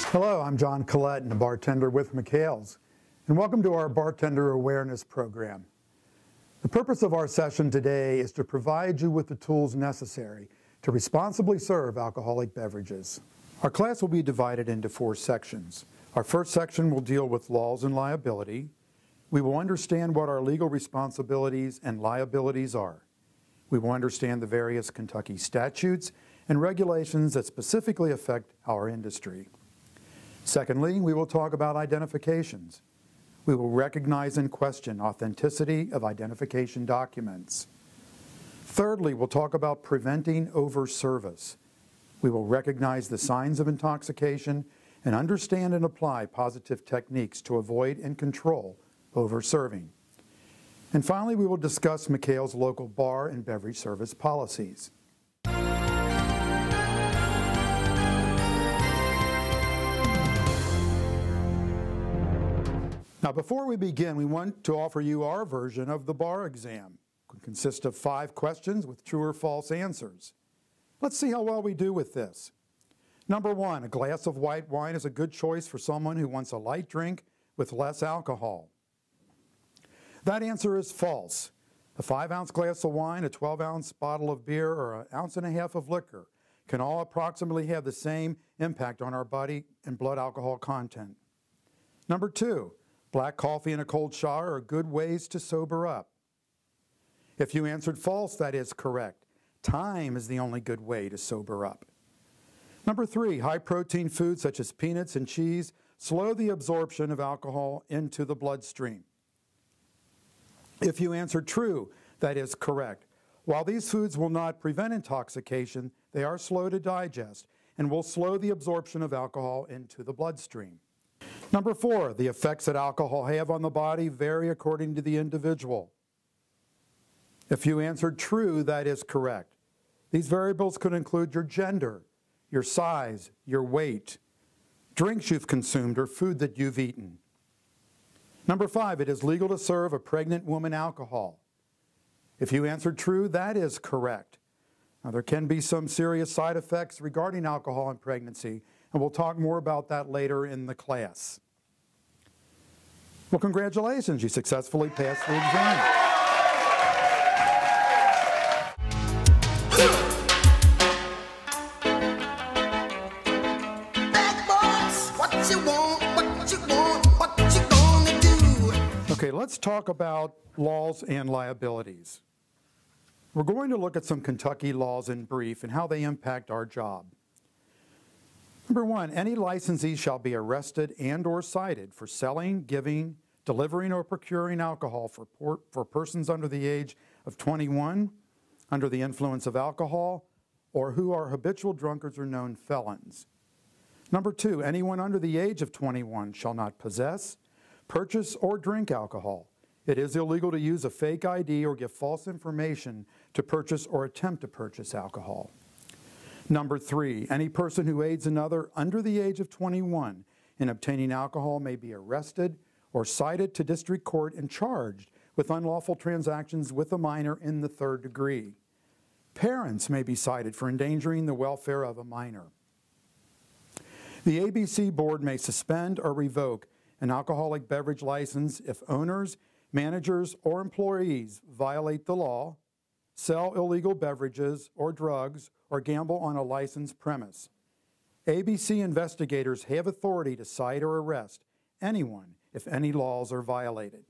Hello, I'm John Collette, and a bartender with McHale's, and welcome to our Bartender Awareness Program. The purpose of our session today is to provide you with the tools necessary to responsibly serve alcoholic beverages. Our class will be divided into 4 sections. Our first section will deal with laws and liability. We will understand what our legal responsibilities and liabilities are. We will understand the various Kentucky statutes and regulations that specifically affect our industry. Secondly, we will talk about identifications. We will recognize and question authenticity of identification documents. Thirdly, we'll talk about preventing overservice. We will recognize the signs of intoxication and understand and apply positive techniques to avoid and control overserving. And finally, we will discuss McHale's local bar and beverage service policies. Now, before we begin, we want to offer you our version of the bar exam. It consists of 5 questions with true or false answers. Let's see how well we do with this. Number 1, a glass of white wine is a good choice for someone who wants a light drink with less alcohol. That answer is false. A 5-ounce glass of wine, a 12-ounce bottle of beer, or an ounce and a half of liquor can all approximately have the same impact on our body and blood alcohol content. Number 2, black coffee and a cold shower are good ways to sober up. If you answered false, that is correct. Time is the only good way to sober up. Number 3, high-protein foods such as peanuts and cheese slow the absorption of alcohol into the bloodstream. If you answered true, that is correct. While these foods will not prevent intoxication, they are slow to digest and will slow the absorption of alcohol into the bloodstream. Number 4, the effects that alcohol have on the body vary according to the individual. If you answered true, that is correct. These variables could include your gender, your size, your weight, drinks you've consumed, or food that you've eaten. Number 5, it is legal to serve a pregnant woman alcohol. If you answered true, that is correct. Now, there can be some serious side effects regarding alcohol in pregnancy, and we'll talk more about that later in the class. Well, congratulations, you successfully passed the exam. Okay, let's talk about laws and liabilities. We're going to look at some Kentucky laws in brief and how they impact our job. Number 1, any licensee shall be arrested and/or cited for selling, giving, delivering, or procuring alcohol for persons under the age of 21, under the influence of alcohol, or who are habitual drunkards or known felons. Number 2, anyone under the age of 21 shall not possess, purchase, or drink alcohol. It is illegal to use a fake ID or give false information to purchase or attempt to purchase alcohol. Number 3, any person who aids another under the age of 21 in obtaining alcohol may be arrested or cited to district court and charged with unlawful transactions with a minor in the 3rd degree. Parents may be cited for endangering the welfare of a minor. The ABC Board may suspend or revoke an alcoholic beverage license if owners, managers, or employees violate the law, sell illegal beverages or drugs, or gamble on a licensed premise. ABC investigators have authority to cite or arrest anyone if any laws are violated.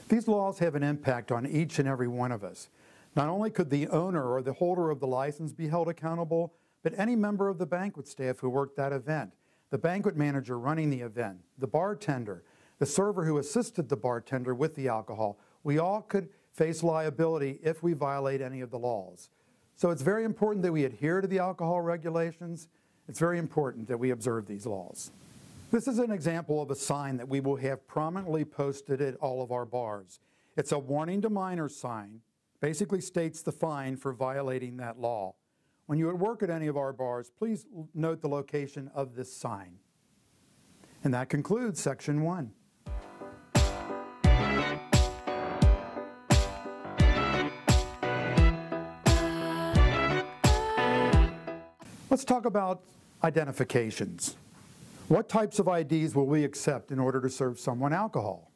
These laws have an impact on each and every one of us. Not only could the owner or the holder of the license be held accountable, but any member of the banquet staff who worked that event, the banquet manager running the event, the bartender, the server who assisted the bartender with the alcohol, we all could face liability if we violate any of the laws. So it's very important that we adhere to the alcohol regulations. It's very important that we observe these laws. This is an example of a sign that we will have prominently posted at all of our bars. It's a warning to minors sign, basically states the fine for violating that law. When you're at work at any of our bars, please note the location of this sign. And that concludes section 1. Let's talk about identifications. What types of IDs will we accept in order to serve someone alcohol?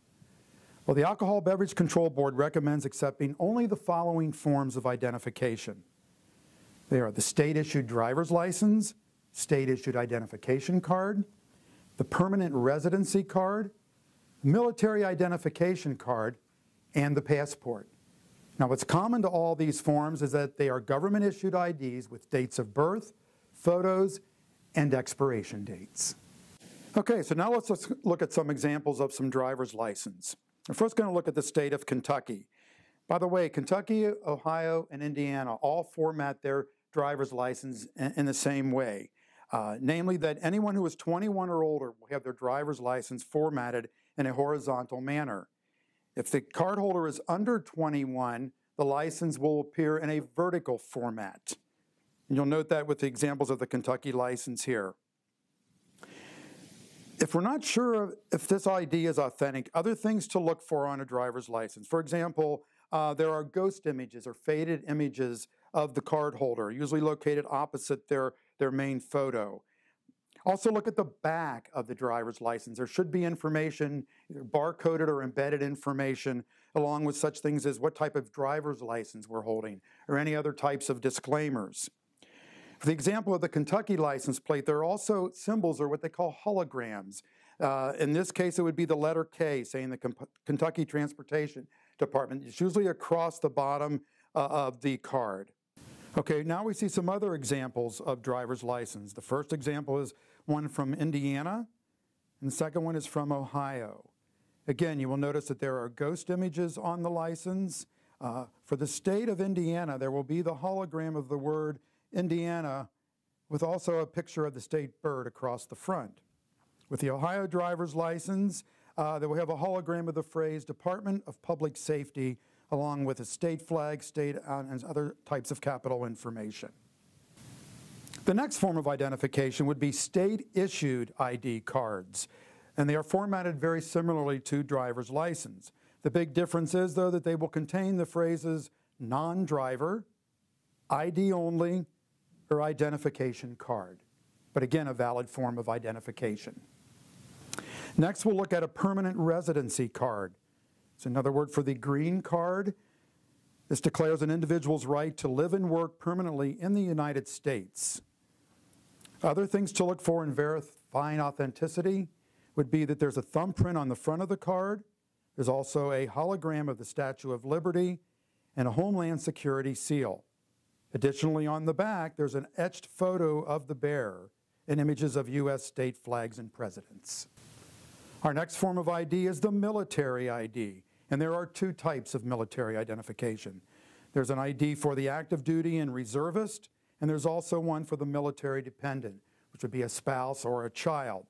Well, the Alcohol Beverage Control Board recommends accepting only the following forms of identification. They are the state-issued driver's license, state-issued identification card, the permanent residency card, military identification card, and the passport. Now, what's common to all these forms is that they are government-issued IDs with dates of birth, photos, and expiration dates. Okay, so now let's look at some examples of some driver's license. We're first going to look at the state of Kentucky. By the way, Kentucky, Ohio, and Indiana all format their driver's license in the same way. Namely that anyone who is 21 or older will have their driver's license formatted in a horizontal manner. If the cardholder is under 21, the license will appear in a vertical format. And you'll note that with the examples of the Kentucky license here. If we're not sure if this ID is authentic, other things to look for on a driver's license. For example, there are ghost images or faded images of the cardholder, usually located opposite their main photo. Also look at the back of the driver's license. There should be information, either barcoded or embedded information, along with such things as what type of driver's license we're holding, or any other types of disclaimers. For the example of the Kentucky license plate, there are also symbols, or what they call holograms. In this case, it would be the letter K, saying the Kentucky Transportation Department. It's usually across the bottom of the card. Okay, now we see some other examples of driver's license. The first example is one from Indiana, and the second one is from Ohio. Again, you will notice that there are ghost images on the license. For the state of Indiana, there will be the hologram of the word Indiana with also a picture of the state bird across the front. With the Ohio driver's license, they will have a hologram of the phrase Department of Public Safety, along with a state flag, state, and other types of capital information. The next form of identification would be state-issued ID cards, and they are formatted very similarly to driver's license. The big difference is, though, that they will contain the phrases non-driver, ID only, or identification card, but again, a valid form of identification. Next, we'll look at a permanent residency card. It's another word for the green card. This declares an individual's right to live and work permanently in the United States. Other things to look for in verifying authenticity would be that there's a thumbprint on the front of the card. There's also a hologram of the Statue of Liberty and a Homeland Security seal. Additionally, on the back, there's an etched photo of the bearer and images of U.S. state flags and presidents. Our next form of ID is the military ID, and there are two types of military identification. There's an ID for the active duty and reservist, and there's also one for the military dependent, which would be a spouse or a child.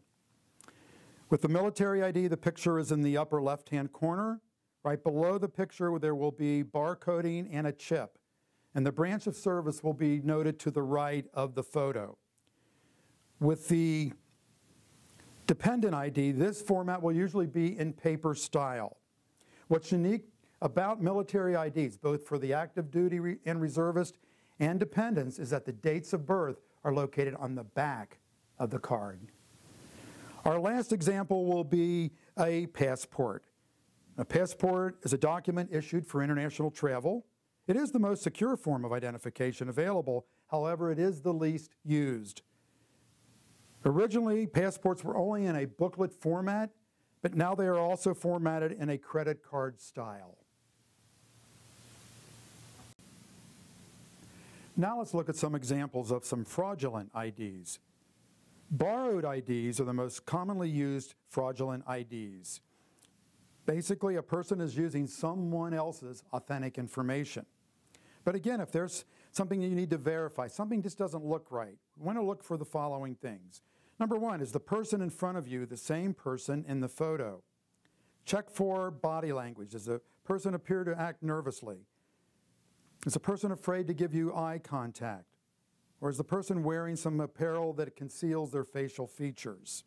With the military ID, the picture is in the upper left-hand corner. Right below the picture, there will be barcoding and a chip, and the branch of service will be noted to the right of the photo. With the dependent ID, this format will usually be in paper style. What's unique about military IDs, both for the active duty and reservist and dependents, is that the dates of birth are located on the back of the card. Our last example will be a passport. A passport is a document issued for international travel. It is the most secure form of identification available. However, it is the least used. Originally, passports were only in a booklet format, but now they are also formatted in a credit card style. Now let's look at some examples of some fraudulent IDs. Borrowed IDs are the most commonly used fraudulent IDs. Basically, a person is using someone else's authentic information. But again, if there's something that you need to verify, something just doesn't look right, we want to look for the following things. Number one, is the person in front of you the same person in the photo? Check for body language. Does the person appear to act nervously? Is the person afraid to give you eye contact? Or is the person wearing some apparel that conceals their facial features?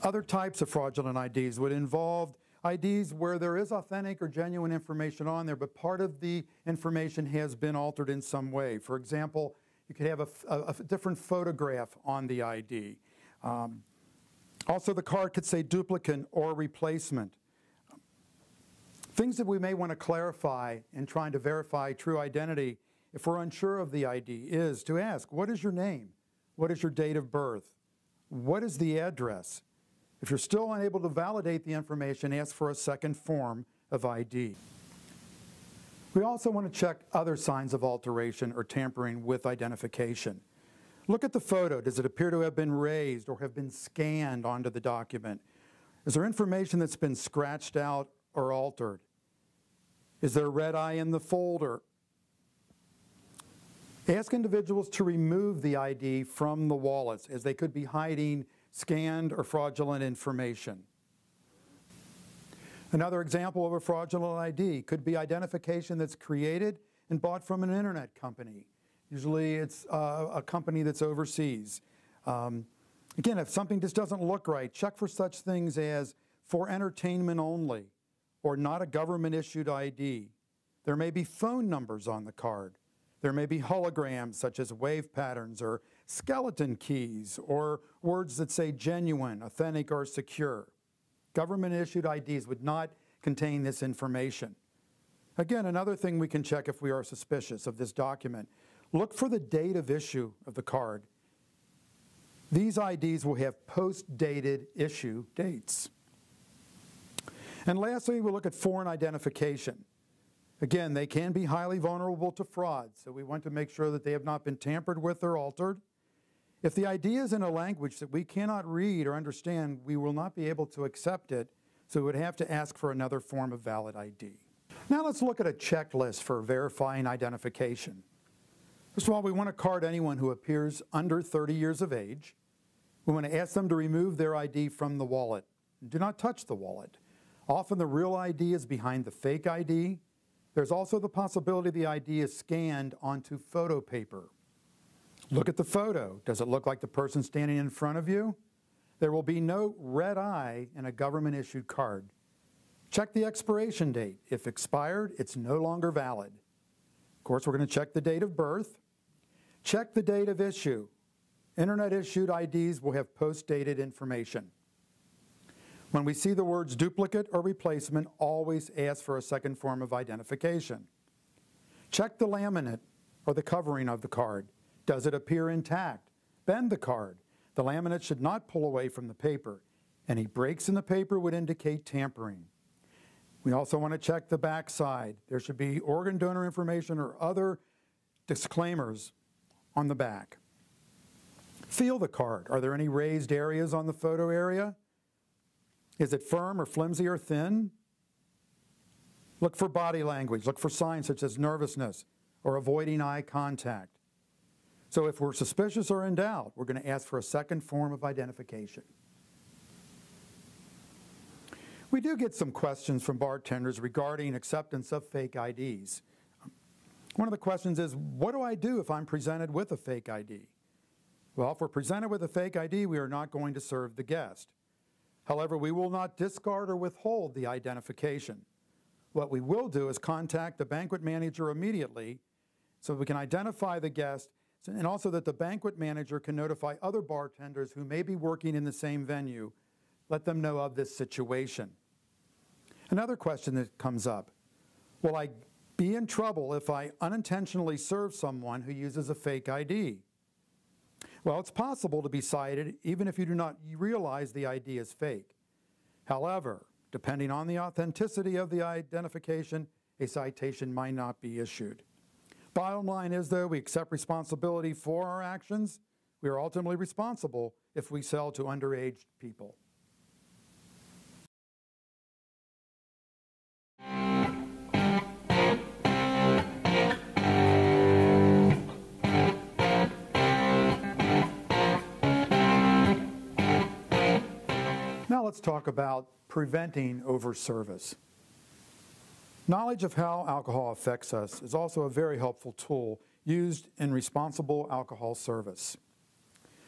Other types of fraudulent IDs would involve IDs where there is authentic or genuine information on there, but part of the information has been altered in some way. For example, You could have a different photograph on the ID. Also, the card could say duplicate or replacement. Things that we may want to clarify in trying to verify true identity if we're unsure of the ID is to ask, what is your name? What is your date of birth? What is the address? If you're still unable to validate the information, ask for a second form of ID. We also want to check other signs of alteration or tampering with identification. Look at the photo. Does it appear to have been raised or have been scanned onto the document? Is there information that's been scratched out or altered? Is there a red eye in the folder? Ask individuals to remove the ID from the wallets, as they could be hiding scanned or fraudulent information. Another example of a fraudulent ID could be identification that's created and bought from an internet company. Usually it's a company that's overseas. Again, if something just doesn't look right, check for such things as for entertainment only or not a government-issued ID. There may be phone numbers on the card. There may be holograms such as wave patterns or skeleton keys or words that say genuine, authentic, or secure. Government-issued IDs would not contain this information. Again, another thing we can check if we are suspicious of this document, look for the date of issue of the card. These IDs will have post-dated issue dates. And lastly, we'll look at foreign identification. Again, they can be highly vulnerable to fraud, so we want to make sure that they have not been tampered with or altered. If the ID is in a language that we cannot read or understand, we will not be able to accept it, so we would have to ask for another form of valid ID. Now let's look at a checklist for verifying identification. First of all, we want to card anyone who appears under 30 years of age. We want to ask them to remove their ID from the wallet. Do not touch the wallet. Often the real ID is behind the fake ID. There's also the possibility the ID is scanned onto photo paper. Look at the photo. Does it look like the person standing in front of you? There will be no red eye in a government-issued card. Check the expiration date. If expired, it's no longer valid. Of course, we're going to check the date of birth. Check the date of issue. Internet-issued IDs will have post-dated information. When we see the words duplicate or replacement, always ask for a second form of identification. Check the laminate or the covering of the card. Does it appear intact? Bend the card. The laminate should not pull away from the paper. Any breaks in the paper would indicate tampering. We also want to check the back side. There should be organ donor information or other disclaimers on the back. Feel the card. Are there any raised areas on the photo area? Is it firm or flimsy or thin? Look for body language. Look for signs such as nervousness or avoiding eye contact. So if we're suspicious or in doubt, we're going to ask for a second form of identification. We do get some questions from bartenders regarding acceptance of fake IDs. One of the questions is, what do I do if I'm presented with a fake ID? Well, if we're presented with a fake ID, we are not going to serve the guest. However, we will not discard or withhold the identification. What we will do is contact the banquet manager immediately so we can identify the guest, and also that the banquet manager can notify other bartenders who may be working in the same venue, let them know of this situation. Another question that comes up, will I be in trouble if I unintentionally serve someone who uses a fake ID? Well, it's possible to be cited even if you do not realize the ID is fake. However, depending on the authenticity of the identification, a citation might not be issued. Bottom line is, though, we accept responsibility for our actions. We are ultimately responsible if we sell to underage people. Now let's talk about preventing overservice. Knowledge of how alcohol affects us is also a very helpful tool used in responsible alcohol service.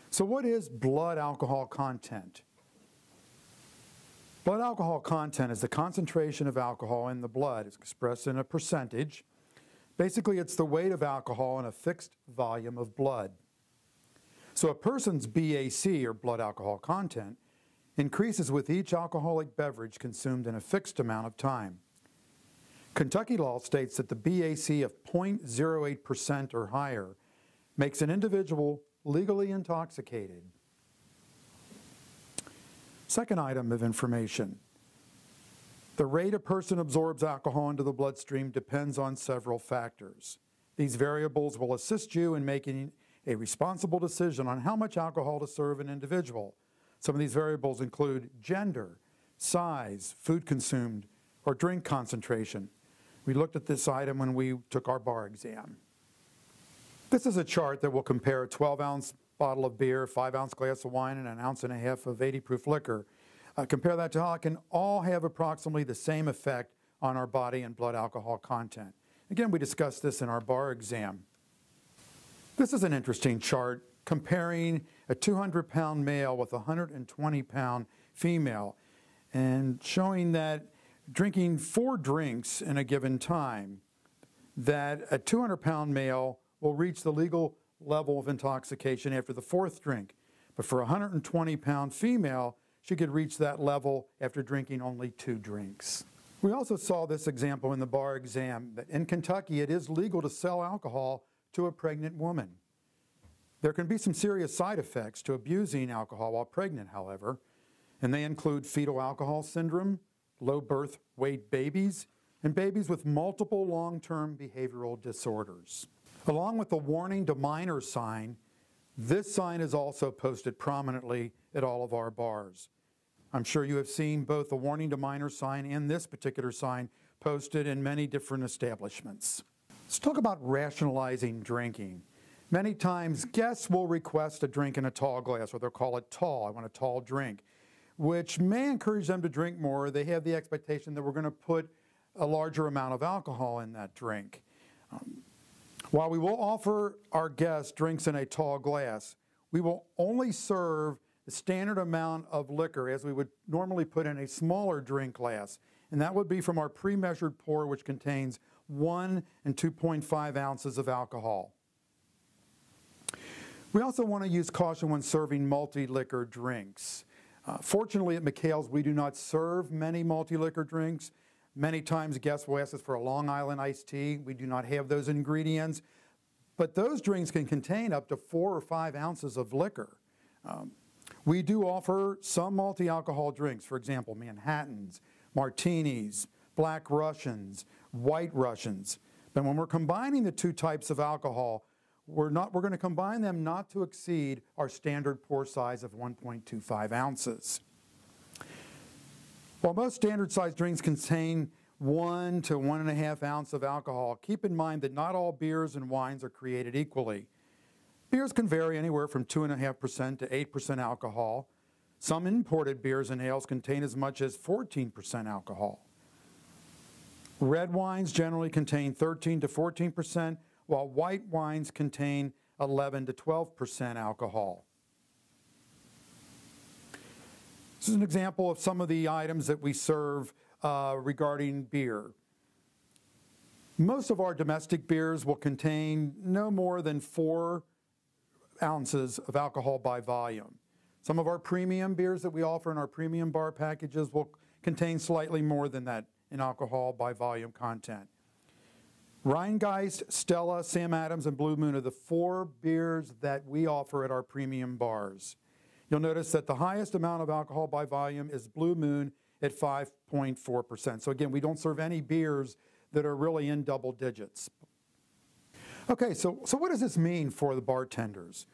So what is blood alcohol content? Blood alcohol content is the concentration of alcohol in the blood. It's expressed in a percentage Basically, it's the weight of alcohol in a fixed volume of blood. So a person's BAC, or blood alcohol content, increases with each alcoholic beverage consumed in a fixed amount of time. Kentucky law states that the BAC of 0.08% or higher makes an individual legally intoxicated. Second item of information. The rate a person absorbs alcohol into the bloodstream depends on several factors. These variables will assist you in making a responsible decision on how much alcohol to serve an individual. Some of these variables include gender, size, food consumed, or drink concentration. We looked at this item when we took our bar exam. This is a chart that will compare a 12-ounce bottle of beer, a 5-ounce glass of wine, and an ounce and a half of 80-proof liquor. Compare that to how it can all have approximately the same effect on our body and blood alcohol content. Again, we discussed this in our bar exam. This is an interesting chart comparing a 200-pound male with a 120-pound female and showing that drinking 4 drinks in a given time, that a 200-pound male will reach the legal level of intoxication after the 4th drink. But for a 120-pound female, she could reach that level after drinking only 2 drinks. We also saw this example in the bar exam, that in Kentucky it is legal to sell alcohol to a pregnant woman. There can be some serious side effects to abusing alcohol while pregnant, however, and they include fetal alcohol syndrome, low birth weight babies, and babies with multiple long-term behavioral disorders. Along with the warning to minors sign, this sign is also posted prominently at all of our bars. I'm sure you have seen both the warning to minors sign and this particular sign posted in many different establishments. Let's talk about rationalizing drinking. Many times guests will request a drink in a tall glass, or they'll call it tall. I want a tall drink, which may encourage them to drink more. They have the expectation that we're going to put a larger amount of alcohol in that drink. While we will offer our guests drinks in a tall glass, we will only serve the standard amount of liquor as we would normally put in a smaller drink glass. And that would be from our pre-measured pour, which contains 1 and 2.5 ounces of alcohol. We also want to use caution when serving multi-liquor drinks. Fortunately at McHale's, we do not serve many multi-liquor drinks. Many times guests will ask us for a Long Island iced tea. We do not have those ingredients. But those drinks can contain up to 4 or 5 ounces of liquor. We do offer some multi-alcohol drinks, for example, Manhattans, martinis, Black Russians, White Russians. But when we're combining the 2 types of alcohol, we're going to combine them not to exceed our standard pour size of 1.25 ounces. While most standard size drinks contain 1 to 1.5 ounces of alcohol, keep in mind that not all beers and wines are created equally. Beers can vary anywhere from 2.5% to 8% alcohol. Some imported beers and ales contain as much as 14% alcohol. Red wines generally contain 13 to 14%, while white wines contain 11 to 12% alcohol. This is an example of some of the items that we serve regarding beer. Most of our domestic beers will contain no more than 4 ounces of alcohol by volume. Some of our premium beers that we offer in our premium bar packages will contain slightly more than that in alcohol by volume content. Rheingeist, Stella, Sam Adams, and Blue Moon are the 4 beers that we offer at our premium bars. You'll notice that the highest amount of alcohol by volume is Blue Moon at 5.4%. So again, we don't serve any beers that are really in double digits. Okay, so what does this mean for the bartenders?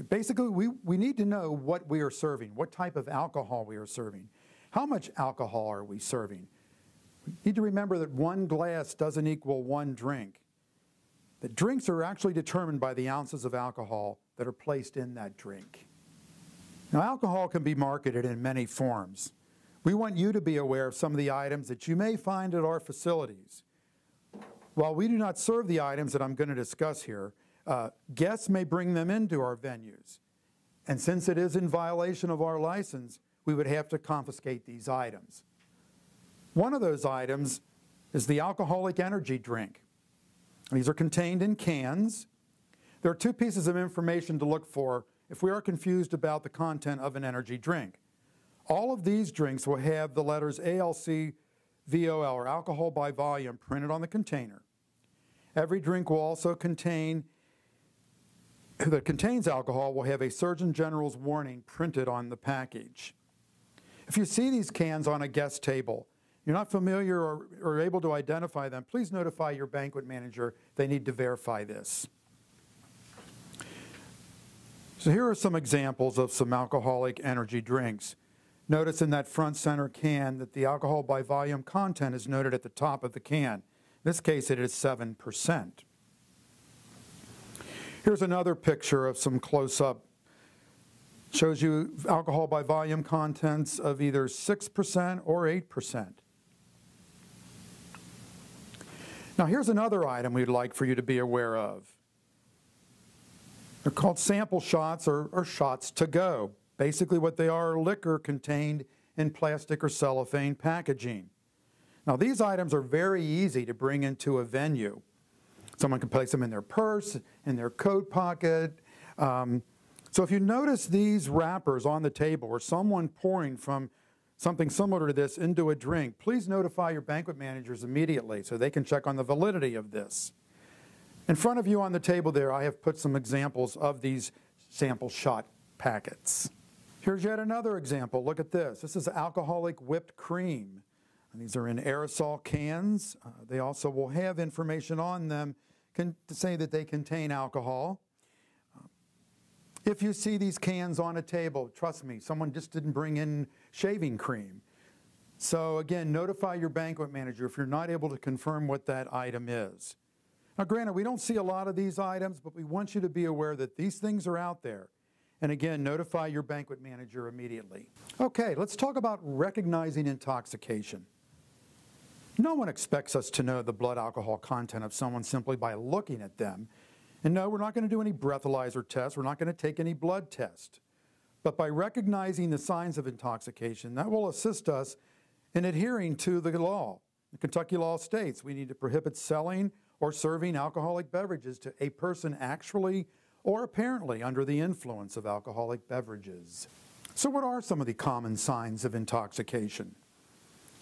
Basically, we need to know what we are serving, what type of alcohol we are serving. How much alcohol are we serving? We need to remember that 1 glass doesn't equal 1 drink. The drinks are actually determined by the ounces of alcohol that are placed in that drink. Now, alcohol can be marketed in many forms. We want you to be aware of some of the items that you may find at our facilities. While we do not serve the items that I'm going to discuss here, guests may bring them into our venues. And since it is in violation of our license, we would have to confiscate these items. One of those items is the alcoholic energy drink. These are contained in cans. There are two pieces of information to look for if we are confused about the content of an energy drink. All of these drinks will have the letters ALC, VOL, or alcohol by volume, printed on the container. Every drink will also that contains alcohol will have a Surgeon General's warning printed on the package. If you see these cans on a guest table, you're not familiar or able to identify them, please notify your banquet manager. They need to verify this. So here are some examples of some alcoholic energy drinks. Notice in that front center can that the alcohol by volume content is noted at the top of the can. In this case, it is 7%. Here's another picture of some close-up. Shows you alcohol by volume contents of either 6% or 8%. Now here's another item we'd like for you to be aware of. They're called sample shots or shots to go. Basically what they are liquor contained in plastic or cellophane packaging. Now these items are very easy to bring into a venue. Someone can place them in their purse, in their coat pocket. So if you notice these wrappers on the table or someone pouring from something similar to this into a drink, please notify your banquet managers immediately so they can check on the validity of this. In front of you on the table there, I have put some examples of these sample shot packets. Here's yet another example. Look at this. This is alcoholic whipped cream. And these are in aerosol cans. They also will have information on them to say that they contain alcohol. If you see these cans on a table, trust me, someone just didn't bring in shaving cream. So again, notify your banquet manager if you're not able to confirm what that item is. Now granted, we don't see a lot of these items, but we want you to be aware that these things are out there. And again, notify your banquet manager immediately. Okay, let's talk about recognizing intoxication. No one expects us to know the blood alcohol content of someone simply by looking at them. And no, we're not going to do any breathalyzer tests. We're not going to take any blood test. But by recognizing the signs of intoxication, that will assist us in adhering to the law. The Kentucky law states we need to prohibit selling or serving alcoholic beverages to a person actually or apparently under the influence of alcoholic beverages. So what are some of the common signs of intoxication?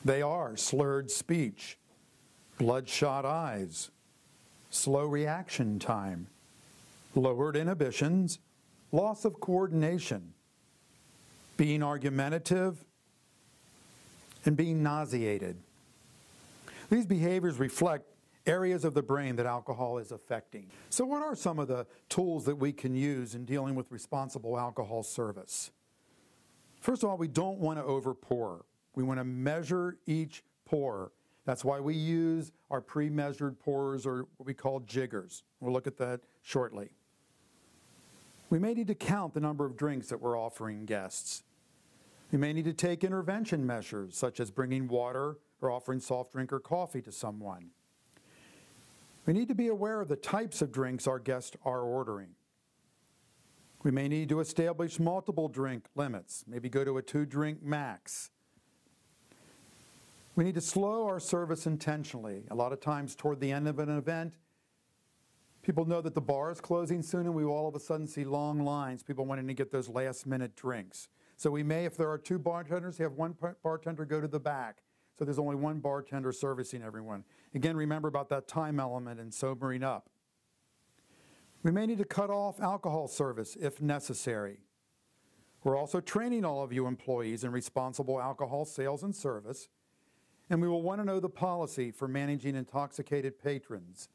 They are slurred speech, bloodshot eyes, slow reaction time, lowered inhibitions, loss of coordination, being argumentative, and being nauseated. These behaviors reflect areas of the brain that alcohol is affecting. So what are some of the tools that we can use in dealing with responsible alcohol service? First of all, we don't want to over-pour. We want to measure each pour. That's why we use our pre-measured pours, or what we call jiggers. We'll look at that shortly. We may need to count the number of drinks that we're offering guests. We may need to take intervention measures, such as bringing water or offering soft drink or coffee to someone. We need to be aware of the types of drinks our guests are ordering. We may need to establish multiple drink limits, maybe go to a 2-drink max. We need to slow our service intentionally. A lot of times toward the end of an event, people know that the bar is closing soon and we will all of a sudden see long lines, people wanting to get those last-minute drinks. So we may, if there are 2 bartenders, have one bartender go to the back. So there's only one bartender servicing everyone. Again, remember about that time element and sobering up. We may need to cut off alcohol service if necessary. We're also training all of you employees in responsible alcohol sales and service. And we will want to know the policy for managing intoxicated patrons.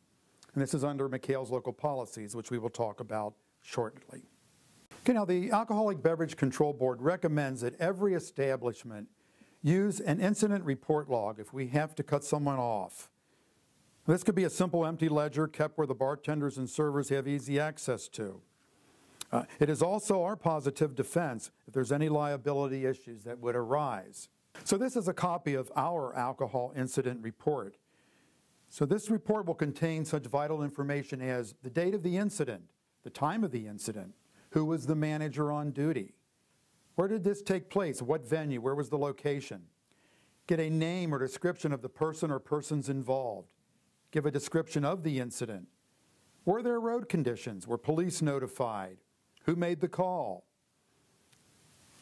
And this is under McHale's local policies, which we will talk about shortly. Okay, now the Alcoholic Beverage Control Board recommends that every establishment use an incident report log if we have to cut someone off. This could be a simple empty ledger kept where the bartenders and servers have easy access to. It is also our positive defense if there's any liability issues that would arise. So this is a copy of our alcohol incident report. So this report will contain such vital information as the date of the incident, the time of the incident, who was the manager on duty, where did this take place, what venue, where was the location, get a name or description of the person or persons involved, give a description of the incident. Were there road conditions? Were police notified? Who made the call?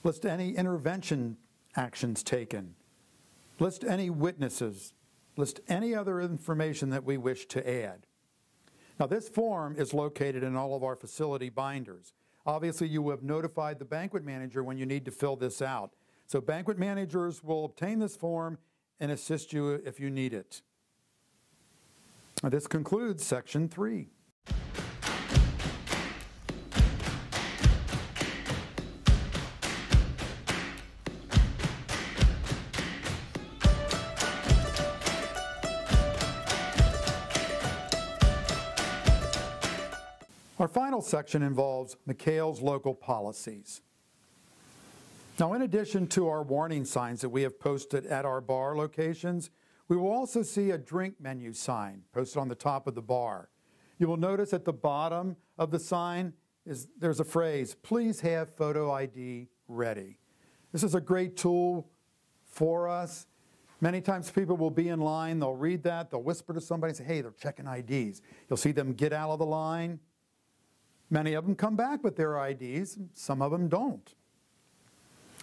List any intervention actions taken. List any witnesses. List any other information that we wish to add. Now, this form is located in all of our facility binders. Obviously, you will have notified the banquet manager when you need to fill this out. So banquet managers will obtain this form and assist you if you need it. Now, this concludes Section 3. Our final section involves McHale's local policies. Now, in addition to our warning signs that we have posted at our bar locations, we will also see a drink menu sign posted on the top of the bar. You will notice at the bottom of the sign there's a phrase, "Please have photo ID ready." This is a great tool for us. Many times people will be in line, they'll read that, they'll whisper to somebody and say, "Hey, they're checking IDs." You'll see them get out of the line. Many of them come back with their IDs, some of them don't.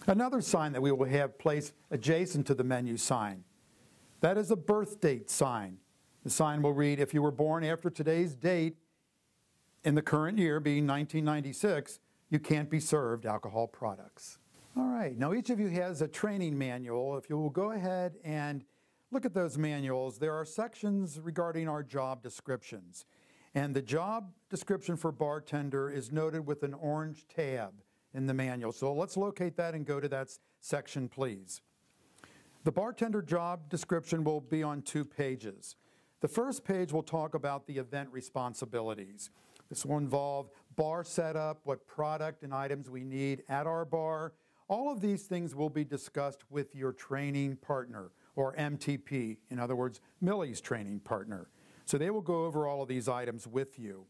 Another sign that we will have placed adjacent to the menu sign, that is a birth date sign. The sign will read, "If you were born after today's date in the current year, being 1996, you can't be served alcohol products." All right, now each of you has a training manual. If you will go ahead and look at those manuals, there are sections regarding our job descriptions. And the job description for bartender is noted with an orange tab in the manual. So let's locate that and go to that section, please. The bartender job description will be on 2 pages. The first page will talk about the event responsibilities. This will involve bar setup, what product and items we need at our bar. All of these things will be discussed with your training partner, or MTP, in other words, Millie's training partner. So they will go over all of these items with you.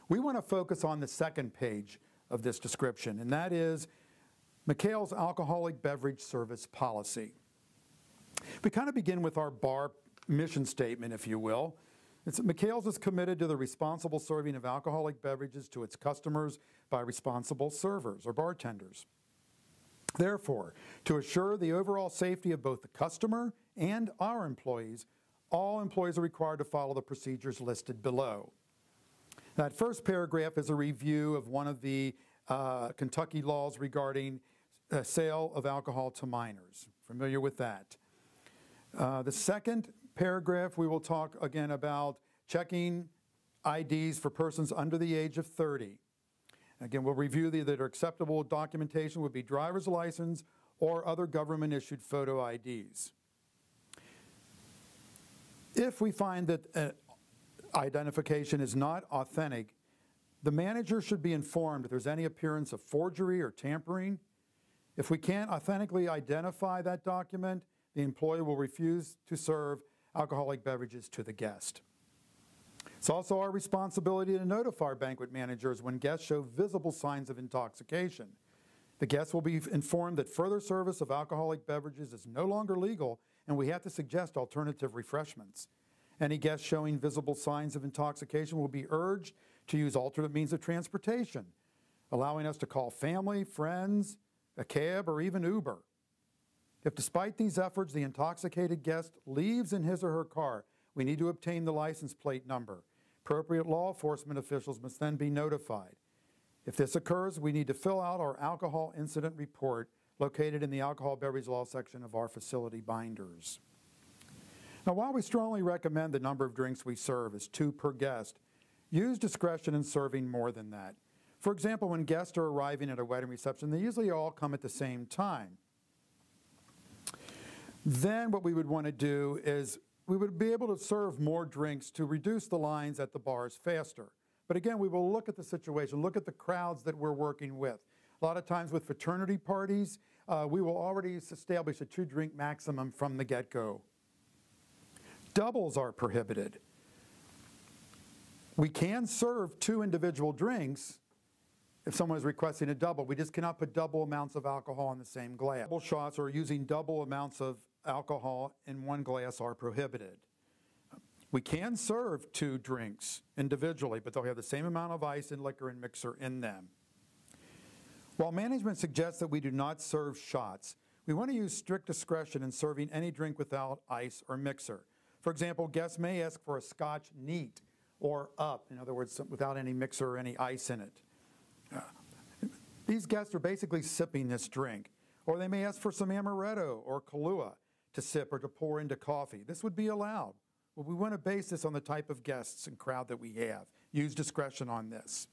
We want to focus on the second page of this description, and that is McHale's alcoholic beverage service policy. We kind of begin with our bar mission statement, if you will. McHale's is committed to the responsible serving of alcoholic beverages to its customers by responsible servers or bartenders. Therefore, to assure the overall safety of both the customer and our employees, all employees are required to follow the procedures listed below. That first paragraph is a review of one of the Kentucky laws regarding sale of alcohol to minors. Familiar with that? The second paragraph, we will talk again about checking IDs for persons under the age of 30. Again, we'll review that acceptable documentation would be driver's license or other government-issued photo IDs. If we find that identification is not authentic, the manager should be informed if there's any appearance of forgery or tampering. If we can't authentically identify that document, the employee will refuse to serve alcoholic beverages to the guest. It's also our responsibility to notify our banquet managers when guests show visible signs of intoxication. The guests will be informed that further service of alcoholic beverages is no longer legal, and we have to suggest alternative refreshments. Any guests showing visible signs of intoxication will be urged to use alternate means of transportation, allowing us to call family, friends, a cab, or even Uber. If despite these efforts the intoxicated guest leaves in his or her car, we need to obtain the license plate number. Appropriate law enforcement officials must then be notified. If this occurs, we need to fill out our alcohol incident report located in the alcohol beverage law section of our facility binders. Now, while we strongly recommend the number of drinks we serve is 2 per guest, use discretion in serving more than that. For example, when guests are arriving at a wedding reception, they usually all come at the same time. Then what we would want to do is we would be able to serve more drinks to reduce the lines at the bars faster. But again, we will look at the situation, look at the crowds that we're working with. A lot of times with fraternity parties, we will already establish a 2-drink maximum from the get-go. Doubles are prohibited. We can serve 2 individual drinks if someone is requesting a double. We just cannot put double amounts of alcohol in the same glass. Double shots or using double amounts of alcohol in one glass are prohibited. We can serve 2 drinks individually, but they'll have the same amount of ice and liquor and mixer in them. While management suggests that we do not serve shots, we want to use strict discretion in serving any drink without ice or mixer. For example, guests may ask for a Scotch neat or up, in other words, without any mixer or any ice in it. These guests are basically sipping this drink. Or they may ask for some amaretto or Kahlua to sip or to pour into coffee. This would be allowed. But we want to base this on the type of guests and crowd that we have. Use discretion on this.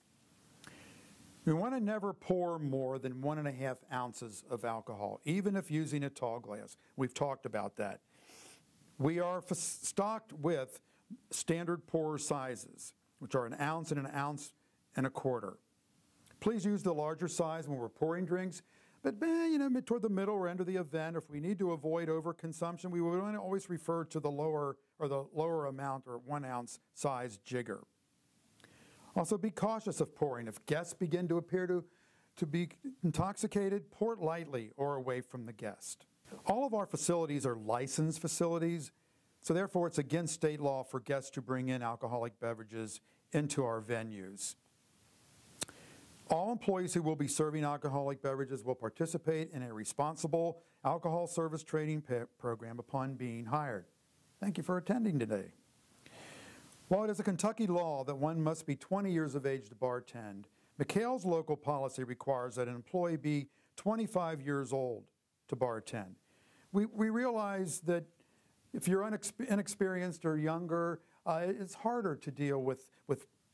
We want to never pour more than 1.5 ounces of alcohol, even if using a tall glass. We've talked about that. We are stocked with standard pour sizes, which are 1 ounce and 1 ounce and a quarter. Please use the larger size when we're pouring drinks, but toward the middle or end of the event, if we need to avoid overconsumption, we would want to always refer to the lower amount or 1 ounce size jigger. Also, be cautious of pouring. If guests begin to appear to be intoxicated, pour it lightly or away from the guest. All of our facilities are licensed facilities, so therefore it's against state law for guests to bring in alcoholic beverages into our venues. All employees who will be serving alcoholic beverages will participate in a responsible alcohol service training program upon being hired. Thank you for attending today. While it is a Kentucky law that one must be 20 years of age to bartend, McHale's local policy requires that an employee be 25 years old to bartend. We realize that if you're inexperienced or younger, it's harder to deal with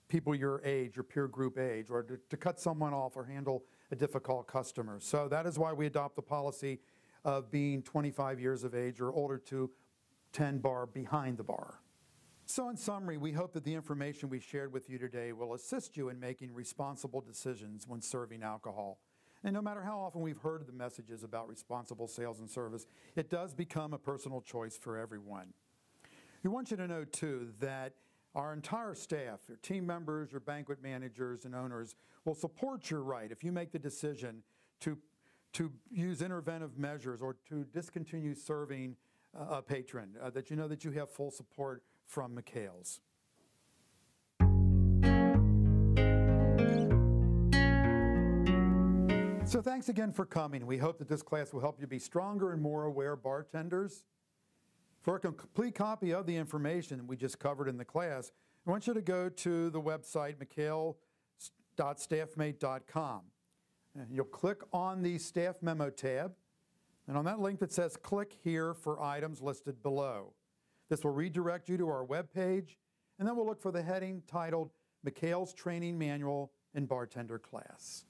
people your age or peer group age, or to cut someone off or handle a difficult customer. So that is why we adopt the policy of being 25 years of age or older to tend bar behind the bar. So in summary, we hope that the information we shared with you today will assist you in making responsible decisions when serving alcohol. And no matter how often we've heard the messages about responsible sales and service, it does become a personal choice for everyone. We want you to know, too, that our entire staff, your team members, your banquet managers and owners, will support your right if you make the decision to use interventive measures or to discontinue serving a patron, that you know that you have full support from McHale's. So thanks again for coming. We hope that this class will help you be stronger and more aware bartenders. For a complete copy of the information we just covered in the class, I want you to go to the website mchale.staffmate.com. And you'll click on the Staff Memo tab, and on that link that says click here for items listed below. This will redirect you to our webpage, and then we'll look for the heading titled McHale's Training Manual and Bartender Class.